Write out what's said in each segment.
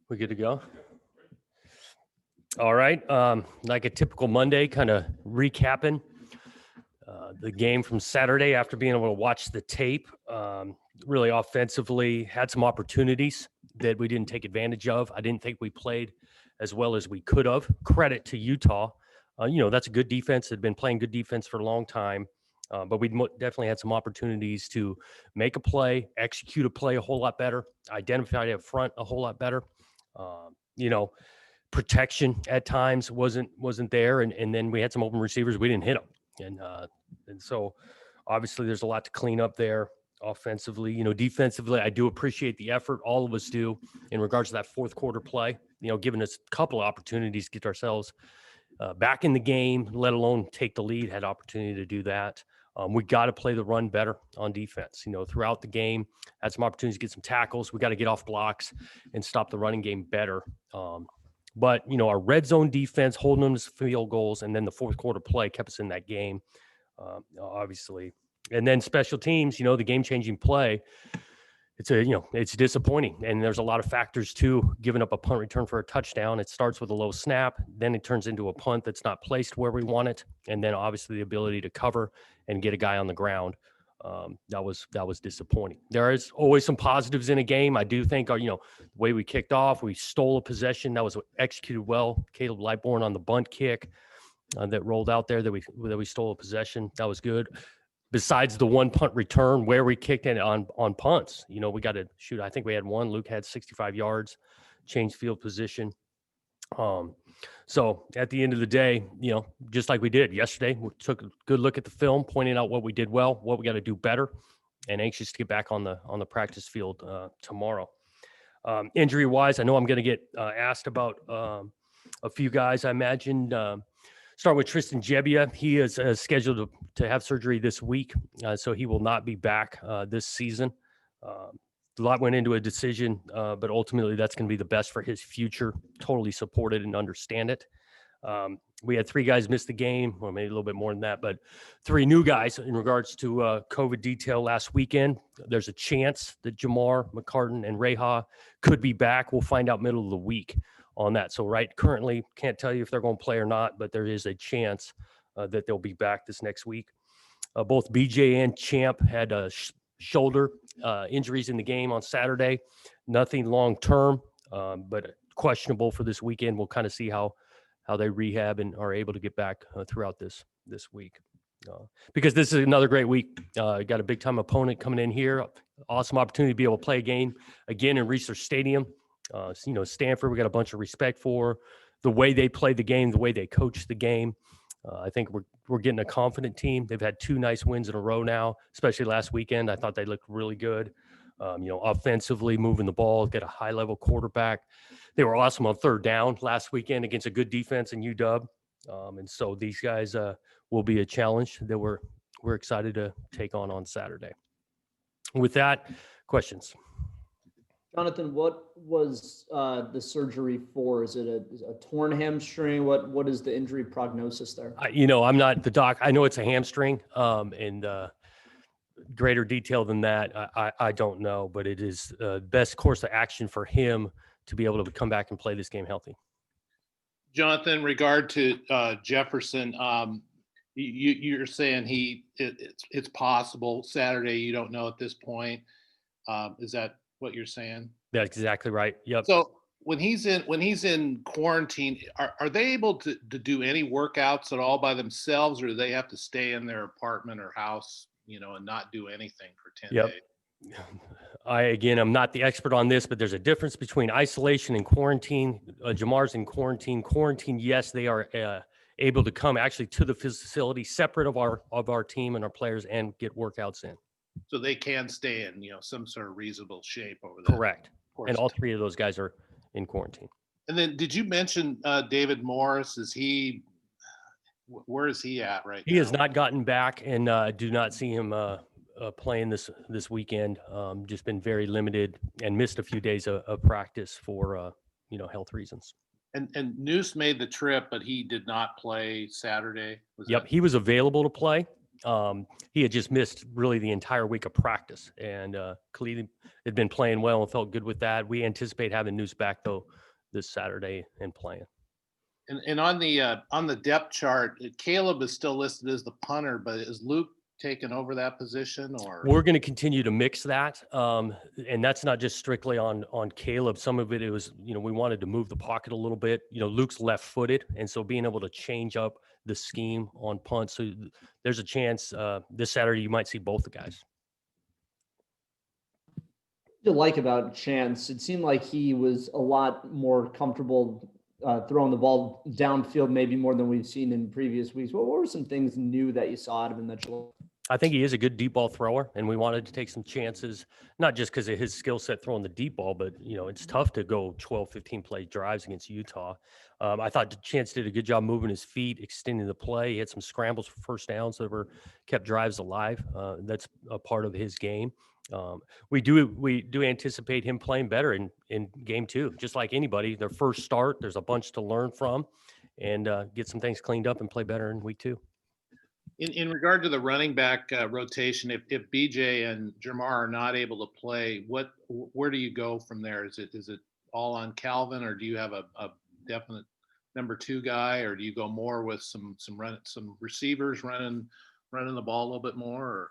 We good to go? All right. Like a typical Monday, kind of recapping the game from Saturday after being able to watch the tape. Really offensively, had some opportunities that we didn't take advantage of. I didn't think we played as well as we could have. Credit to Utah. That's a good defense. They've been playing good defense for a long time. But we definitely had some opportunities to make a play, execute a play a whole lot better, identify it up front a whole lot better. Protection at times wasn't there, and then we had some open receivers, we didn't hit them, and so obviously there's a lot to clean up there offensively. Defensively, I do appreciate the effort, all of us do, in regards to that fourth quarter play, giving us a couple of opportunities to get ourselves back in the game, let alone take the lead. Had opportunity to do that. We got to play the run better on defense. Throughout the game, had some opportunities to get some tackles. We got to get off blocks and stop the running game better. But our red zone defense, holding them to field goals, and then the fourth quarter play kept us in that game, obviously. And then special teams, the game-changing play. It's disappointing, and there's a lot of factors too. Giving up a punt return for a touchdown, it starts with a low snap, then it turns into a punt that's not placed where we want it, and then obviously the ability to cover and get a guy on the ground. That was disappointing. There is always some positives in a game. I do think the way we kicked off, we stole a possession that was executed well. Caleb Lightbourne on the bunt kick that rolled out there that we stole a possession. That was good. Besides the one punt return where we kicked in on punts, we got to shoot. I think we had one. Luke had 65 yards, changed field position. So at the end of the day, just like we did yesterday, we took a good look at the film, pointing out what we did well, what we got to do better, and anxious to get back on the practice field tomorrow. Injury wise, I know I'm going to get asked about a few guys. I imagine start with Tristan Jebia. He is scheduled to have surgery this week, so he will not be back this season. A lot went into a decision, but ultimately that's going to be the best for his future. Totally support it and understand it. We had 3 guys miss the game, or maybe a little bit more than that, but 3 new guys in regards to COVID detail last weekend. There's a chance that Jamar, McCartan, and Reha could be back. We'll find out middle of the week on that. So currently can't tell you if they're going to play or not, but there is a chance that they'll be back this next week. Both BJ and Champ had shoulder injuries in the game on Saturday. Nothing long-term, but questionable for this weekend. We'll kind of see how they rehab and are able to get back throughout this week. Because this is another great week. Got a big-time opponent coming in here. Awesome opportunity to be able to play a game again in Research Stadium. Stanford, we got a bunch of respect for the way they play the game, the way they coach the game. I think we're getting a confident team. They've had 2 nice wins in a row now, especially last weekend. I thought they looked really good. Offensively, moving the ball, get a high-level quarterback. They were awesome on third down last weekend against a good defense in UW. And so these guys will be a challenge that we're excited to take on Saturday. With that, questions? Jonathan, what was the surgery for? Is it a torn hamstring? What is the injury prognosis there? I'm not the doc. I know it's a hamstring, and greater detail than that, I don't know. But it is best course of action for him to be able to come back and play this game healthy. Jonathan, in regard to Jefferson, you're saying it's possible Saturday. You don't know at this point. Is that what you're saying? That's exactly right. Yep. So when he's in quarantine, are they able to do any workouts at all by themselves, or do they have to stay in their apartment or house, and not do anything for 10 days? I'm not the expert on this, but there's a difference between isolation and quarantine. Jamar's in quarantine. Quarantine, yes, they are able to come actually to the facility separate of our team and our players and get workouts in. So they can stay in, some sort of reasonable shape over there. Correct. And all 3 of those guys are in quarantine. And then did you mention David Morris? Where is he at right now? He has not gotten back, and do not see him playing this weekend. Just been very limited and missed a few days of practice for health reasons. And Noose made the trip, but he did not play Saturday. He was available to play. He had just missed really the entire week of practice, and Khalid had been playing well and felt good with that. We anticipate having Noose back though this Saturday and playing. And on the depth chart, Caleb is still listed as the punter, but is Luke taken over that position, or? We're going to continue to mix that, and that's not just strictly on Caleb. Some of it was, we wanted to move the pocket a little bit. Luke's left-footed, and so being able to change up the scheme on punts. So there's a chance this Saturday you might see both the guys. To like about Chance, it seemed like he was a lot more comfortable throwing the ball downfield, maybe more than we've seen in previous weeks. What were some things new that you saw out of him that you? I think he is a good deep ball thrower, and we wanted to take some chances, not just because of his skill set throwing the deep ball, but, it's tough to go 12, 15 play drives against Utah. I thought Chance did a good job moving his feet, extending the play. He had some scrambles for first downs that kept drives alive. That's a part of his game. We do anticipate him playing better in game 2, just like anybody. Their first start, there's a bunch to learn from, and get some things cleaned up and play better in week 2. In regard to the running back rotation, if BJ and Jamar are not able to play, where do you go from there? Is it all on Calvin, or do you have a definite number 2 guy, or do you go more with some receivers running the ball a little bit more? Or?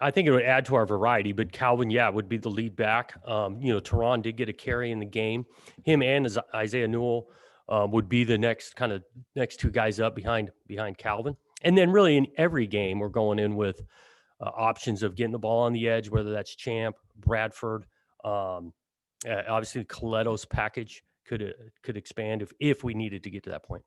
I think it would add to our variety, but Calvin, would be the lead back. Teron did get a carry in the game. Him and Isaiah Newell would be the next 2 guys up behind Calvin. And then really in every game, we're going in with options of getting the ball on the edge, whether that's Champ, Bradford. Obviously, Coletto's package could expand if we needed to get to that point.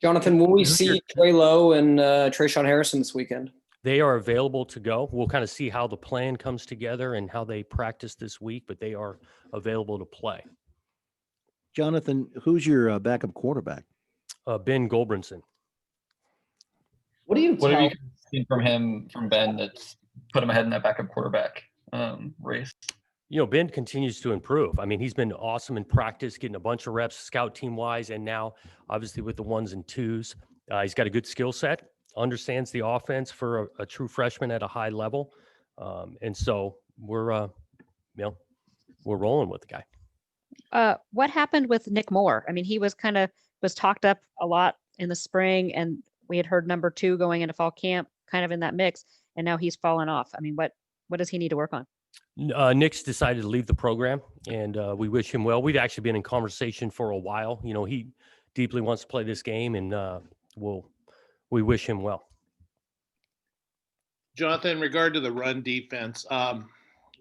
Jonathan, will we see Trey Lowe and Trayshawn Harrison this weekend? They are available to go. We'll kind of see how the plan comes together and how they practice this week, but they are available to play. Jonathan, who's your backup quarterback? Ben Goldbrinson. What have you seen from Ben that's put him ahead in that backup quarterback race? Ben continues to improve. I mean, he's been awesome in practice, getting a bunch of reps, scout team wise, and now obviously with the 1s and 2s. He's got a good skill set, understands the offense for a true freshman at a high level, and so we're rolling with the guy. What happened with Nick Moore? I mean, he was talked up a lot in the spring, and we had heard number 2 going into fall camp, kind of in that mix, and now he's fallen off. I mean, what does he need to work on? Nick's decided to leave the program, and we wish him well. We've actually been in conversation for a while. He deeply wants to play this game, and we wish him well. Jonathan, in regard to the run defense,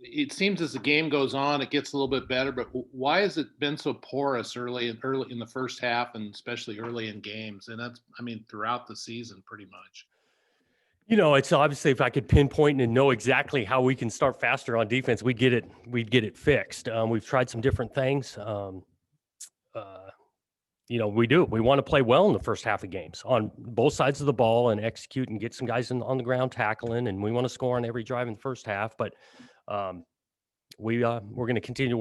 it seems as the game goes on, it gets a little bit better, but why has it been so porous early in the first half, and especially early in games? And that's, throughout the season pretty much. It's obviously, if I could pinpoint and know exactly how we can start faster on defense, we'd get it fixed. We've tried some different things. We do. We want to play well in the first half of games on both sides of the ball and execute and get some guys on the ground tackling, and we want to score on every drive in the first half. But we're going to continue to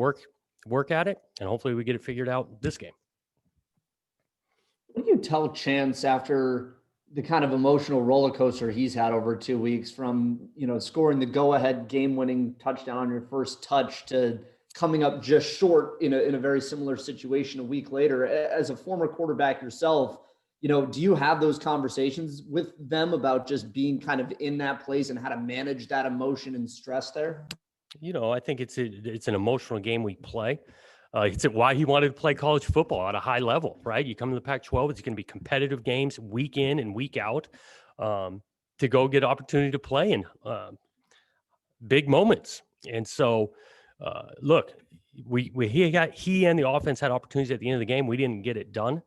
work at it, and hopefully we get it figured out this game. What do you tell Chance after the kind of emotional roller coaster he's had over 2 weeks, from, scoring the go-ahead game-winning touchdown on your first touch to coming up just short in a very similar situation a week later? As a former quarterback yourself, do you have those conversations with them about just being kind of in that place and how to manage that emotion and stress there? I think it's an emotional game we play. It's why he wanted to play college football at a high level, right? You come to the Pac-12, it's going to be competitive games week in and week out, to go get opportunity to play in big moments. And so, look, he and the offense had opportunities at the end of the game. We didn't get it done,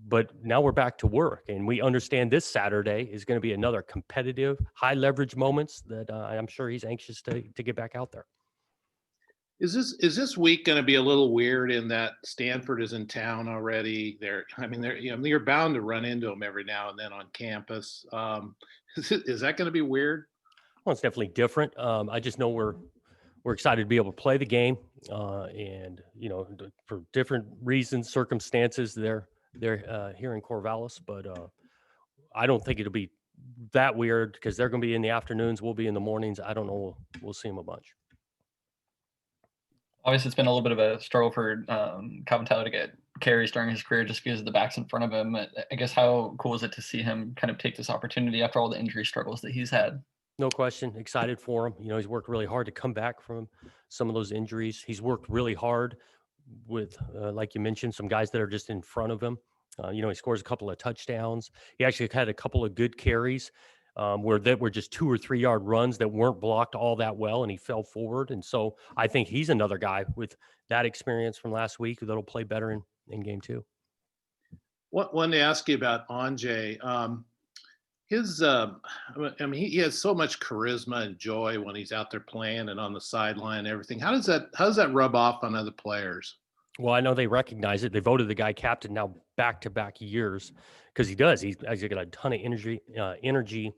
but now we're back to work, and we understand this Saturday is going to be another competitive, high leverage moments that I'm sure he's anxious to get back out there. Is this week going to be a little weird in that Stanford is in town already? You're bound to run into them every now and then on campus. Is that going to be weird? Well, it's definitely different. I just know we're excited to be able to play the game, and for different reasons, circumstances, they're here in Corvallis, but I don't think it'll be that weird because they're going to be in the afternoons. We'll be in the mornings. I don't know. We'll see him a bunch. Obviously, it's been a little bit of a struggle for Calvin Tyler to get carries during his career just because of the backs in front of him. I guess how cool is it to see him kind of take this opportunity after all the injury struggles that he's had? No question. Excited for him. He's worked really hard to come back from some of those injuries. He's worked really hard with, like you mentioned, some guys that are just in front of him. He scores a couple of touchdowns. He actually had a couple of good carries where that were just 2 or 3 yard runs that weren't blocked all that well, and he fell forward. And so I think he's another guy with that experience from last week that'll play better in game 2. Wanted to ask you about Anjay. He has so much charisma and joy when he's out there playing and on the sideline and everything. How does that rub off on other players? Well, I know they recognize it. They voted the guy captain now back-to-back years because he does. He's got a ton of energy,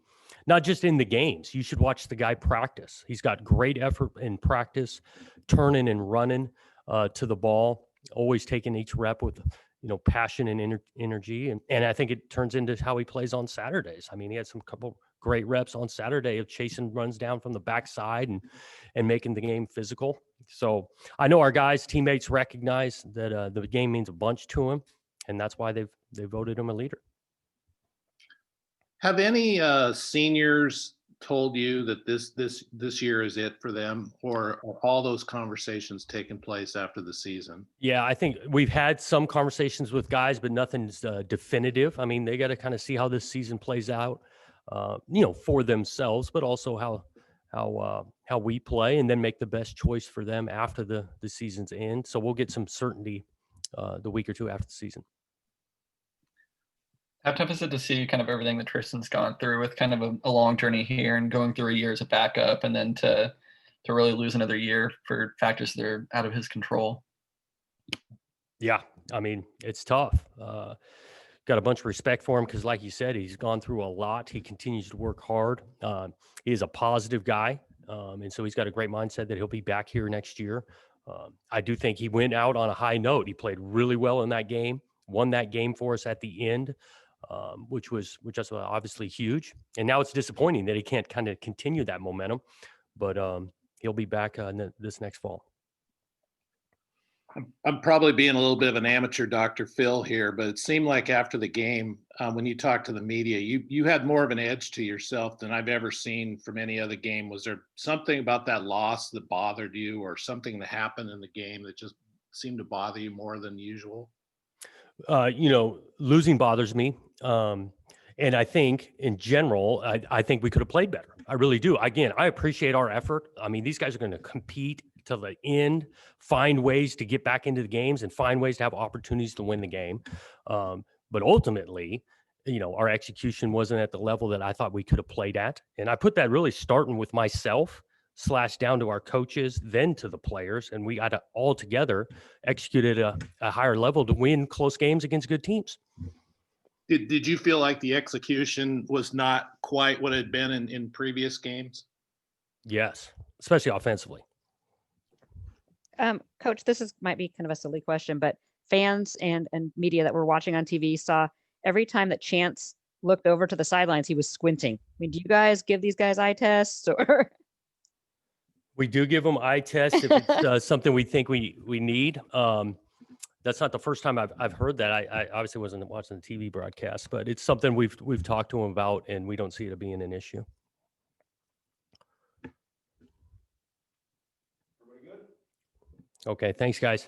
not just in the games. You should watch the guy practice. He's got great effort in practice, turning and running to the ball, always taking each rep with passion and energy. And I think it turns into how he plays on Saturdays. I mean, he had some couple great reps on Saturday of chasing runs down from the backside and making the game physical. So I know our guys, teammates recognize that the game means a bunch to him, and that's why they voted him a leader. Have any seniors told you that this year is it for them, or are all those conversations taking place after the season? Yeah, I think we've had some conversations with guys, but nothing's definitive. I mean, they got to kind of see how this season plays out, for themselves, but also how we play, and then make the best choice for them after the season's end. So we'll get some certainty the week or two after the season. How tough is it to see kind of everything that Tristan's gone through with kind of a long journey here and going through a year as a backup, and then to really lose another year for factors that are out of his control? Yeah, I mean, it's tough. Got a bunch of respect for him because, like you said, he's gone through a lot. He continues to work hard. He is a positive guy, and so he's got a great mindset that he'll be back here next year. I do think he went out on a high note. He played really well in that game, won that game for us at the end, which was obviously huge. And now it's disappointing that he can't kind of continue that momentum, but he'll be back this next fall. I'm probably being a little bit of an amateur Dr. Phil here, but it seemed like after the game, when you talked to the media, you had more of an edge to yourself than I've ever seen from any other game. Was there something about that loss that bothered you, or something that happened in the game that just seemed to bother you more than usual? Losing bothers me. And I think in general, I think we could have played better. I really do. Again, I appreciate our effort. I mean, these guys are going to compete till the end, find ways to get back into the games and find ways to have opportunities to win the game. But ultimately, our execution wasn't at the level that I thought we could have played at. And I put that really starting with myself / down to our coaches, then to the players. And we got to all together execute at a higher level to win close games against good teams. Did you feel like the execution was not quite what it had been in previous games? Yes, especially offensively. Coach, might be kind of a silly question, but fans and media that were watching on TV saw every time that Chance looked over to the sidelines, he was squinting. I mean, do you guys give these guys eye tests, or? We do give them eye tests if it's something we think we need. That's not the first time I've heard that. I obviously wasn't watching the TV broadcast, but it's something we've talked to them about, and we don't see it being an issue. Okay, thanks, guys.